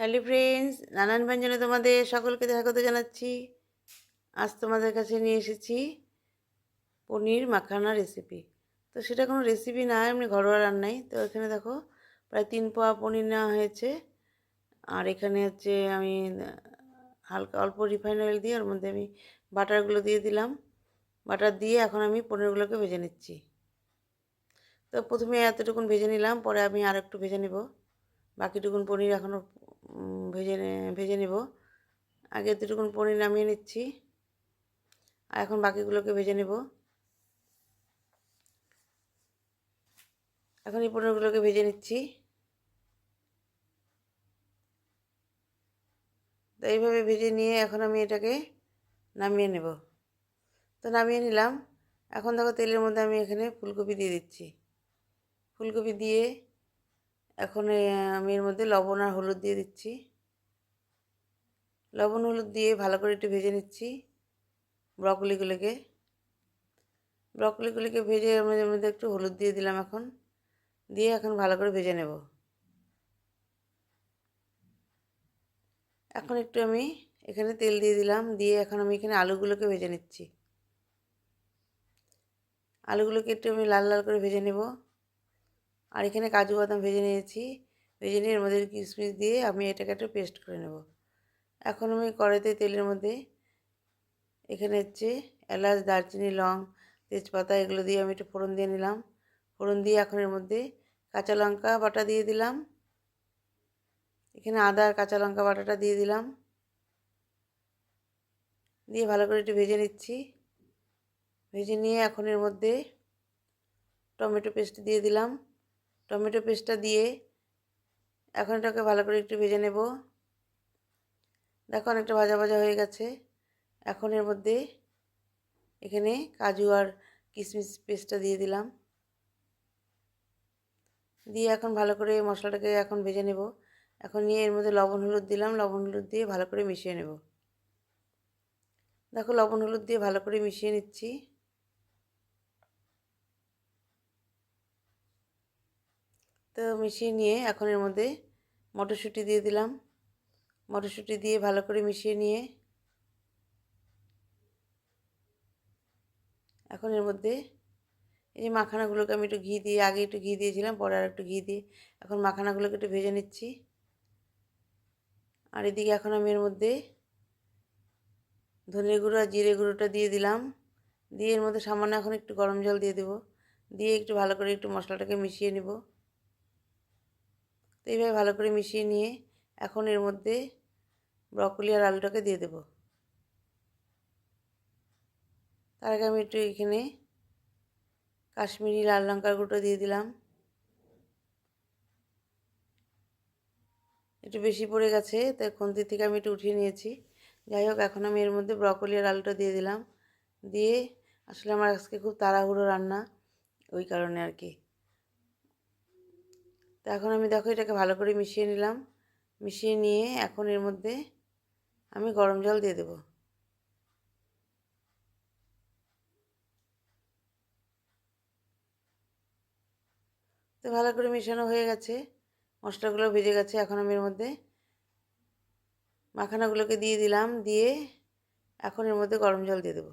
Hello friends, নানান ব্যঞ্জনে তোমাদের সকলকে স্বাগত জানাচ্ছি। আজ তোমাদের কাছে নিয়ে এসেছি পনির মাখানা রেসিপি। তো সেটা কোনো রেসিপি না, এমনি ঘরোয়া রান্নাই। তো এখানে দেখো প্রায় 3 পোয়া পনির নেওয়া হয়েছে। আর এখানে হচ্ছে আমি হালকা অল্প রিফাইন অয়েল দিয়ে ওর মধ্যে আমি বাটারগুলো দিয়ে দিলাম। বাটার দিয়ে এখন আমি পনিরগুলোকে ভেজে নিচ্ছি। তো প্রথমে এতটুকুন ভেজে নিলাম, পরে আমি আর একটু ভেজে নেব। বাকিটুকুন পনির এখনও ভেজে নেব। আগে এতটুকুন পনির নামিয়ে নিচ্ছি, আর এখন বাকিগুলোকে ভেজে নেব। এখন এই পনিরগুলোকে ভেজে নিচ্ছি। তো এইভাবে ভেজে নিয়ে এখন আমি এটাকে নামিয়ে নেব। তো নামিয়ে নিলাম। এখন দেখো তেলের মধ্যে আমি এখানে ফুলকপি দিয়ে দিচ্ছি। ফুলকপি দিয়ে এখন আমি এর মধ্যে লবণ আর হলুদ দিয়ে দিচ্ছি। লবণ হলুদ দিয়ে ভালো করে একটু ভেজে নিচ্ছি ব্রকলিগুলোকে। ভেজে এর মধ্যে একটু হলুদ দিয়ে দিলাম এখন। দিয়ে এখন ভালো করে ভেজে নেব। এখন একটু আমি এখানে তেল দিয়ে দিলাম, দিয়ে এখন আমি এখানে আলুগুলোকে ভেজে নিচ্ছি। আলুগুলোকে একটু আমি লাল লাল করে ভেজে নেব। আর এখানে কাজু বাদাম ভেজে নিয়েছি। ভেজে নিয়ে এর মধ্যে কিশমিশ দিয়ে আমি এটাকে একটু পেস্ট করে নেব। এখন আমি কড়াইতে তেলের মধ্যে এখানে হচ্ছে এলাচ, দারচিনি, লং, তেজপাতা এগুলো দিয়ে আমি একটু ফোড়ন দিয়ে নিলাম। ফোড়ন দিয়ে এখন এর মধ্যে কাঁচা লঙ্কা বাটা দিয়ে দিলাম। এখানে আদা আর কাঁচা লঙ্কা বাটাটা দিয়ে দিলাম। দিয়ে ভালো করে একটু ভেজে নিচ্ছি। ভেজে নিয়ে এখন এর মধ্যে টমেটো পেস্ট দিয়ে দিলাম। টমেটো পেস্টটা দিয়ে এখন এটাকে ভালো করে একটু ভেজে নেব। দেখো অনেকটা ভাজা ভাজা হয়ে গেছে। এখন এর মধ্যে এখানে কাজু আর কিশমিশ পেস্টটা দিয়ে দিলাম। দিয়ে এখন ভালো করে মশলাটাকে এখন ভেজে নেব। এখন নিয়ে এর মধ্যে লবণ হলুদ দিলাম। লবণ হলুদ দিয়ে ভালো করে মিশিয়ে নেব। দেখো লবণ হলুদ দিয়ে ভালো করে মিশিয়ে নিচ্ছি। তো মিশিয়ে নিয়ে এখন এর মধ্যে মটরশুঁটি দিয়ে দিলাম। মটরশুঁটি দিয়ে ভালো করে মিশিয়ে নিয়ে এখন এর মধ্যে এই যে মাখানাগুলোকে আমি একটু ঘি দিয়ে, আগে একটু ঘি দিয়েছিলাম, পরে আর একটু ঘি দিয়ে এখন মাখানাগুলোকে একটু ভেজে নিচ্ছি। আর এদিকে এখন আমি এর মধ্যে ধনে গুঁড়ো আর জিরে গুঁড়োটা দিয়ে দিলাম। দিয়ে এর মধ্যে সামান্য এখন একটু গরম জল দিয়ে দেবো। দিয়ে একটু ভালো করে একটু মশলাটাকে মিশিয়ে নেব। তো এইভাবে ভালো করে মিশিয়ে নিয়ে এখন এর মধ্যে ব্রকলি আর আলুটাকে দিয়ে দেবো। তার আগে আমি একটু এখানে কাশ্মীরি লাল লঙ্কার গুঁড়ো দিয়ে দিলাম। একটু বেশি পড়ে গেছে, তাই খুন্তি থেকে আমি একটু উঠিয়ে নিয়েছি। যাই হোক, এখন আমি এর মধ্যে ব্রকলি আর আলুটা দিয়ে দিলাম। দিয়ে আসলে আমার আজকে খুব তাড়াহুড়ো রান্না, ওই কারণে আর কি। তো এখন আমি দেখো এটাকে ভালো করে মিশিয়ে নিলাম। মিশিয়ে নিয়ে এখন এর মধ্যে আমি গরম জল দিয়ে দেব। তো ভালো করে মেশানো হয়ে গেছে, মশলাগুলো ভেজে গেছে। এখন আমি এর মধ্যে মাখানাগুলোকে দিয়ে দিলাম। দিয়ে এখন এর মধ্যে গরম জল দিয়ে দেবো।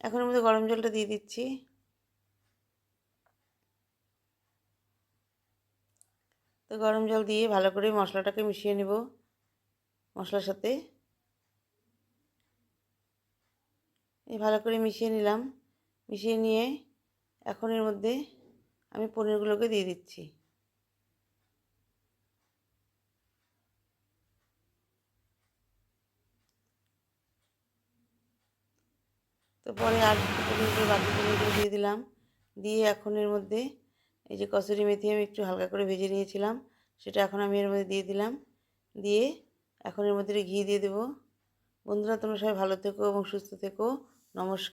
এখন এর মধ্যে গরম জলটা দিয়ে দিচ্ছি। তো গরম জল দিয়ে ভালো করে মশলাটাকে মিশিয়ে নেব মশলার সাথে। এই ভালো করে মিশিয়ে নিলাম। মিশিয়ে নিয়ে এখন এর মধ্যে আমি পনিরগুলোকে দিয়ে দিচ্ছি। তো পরে আর বাকি পনিরগুলো দিয়ে দিলাম। দিয়ে এখন এর মধ্যে এই যে কসুরি মেথি আমি একটু হালকা করে ভেজে নিয়েছিলাম, সেটা এখন আমি এর মধ্যে দিয়ে দিলাম। দিয়ে এখন এর মধ্যে ঘি দিয়ে দেবো। বন্ধুরা, তোমরা সবাই ভালো থেকো এবং সুস্থ থেকো। নমস্কার।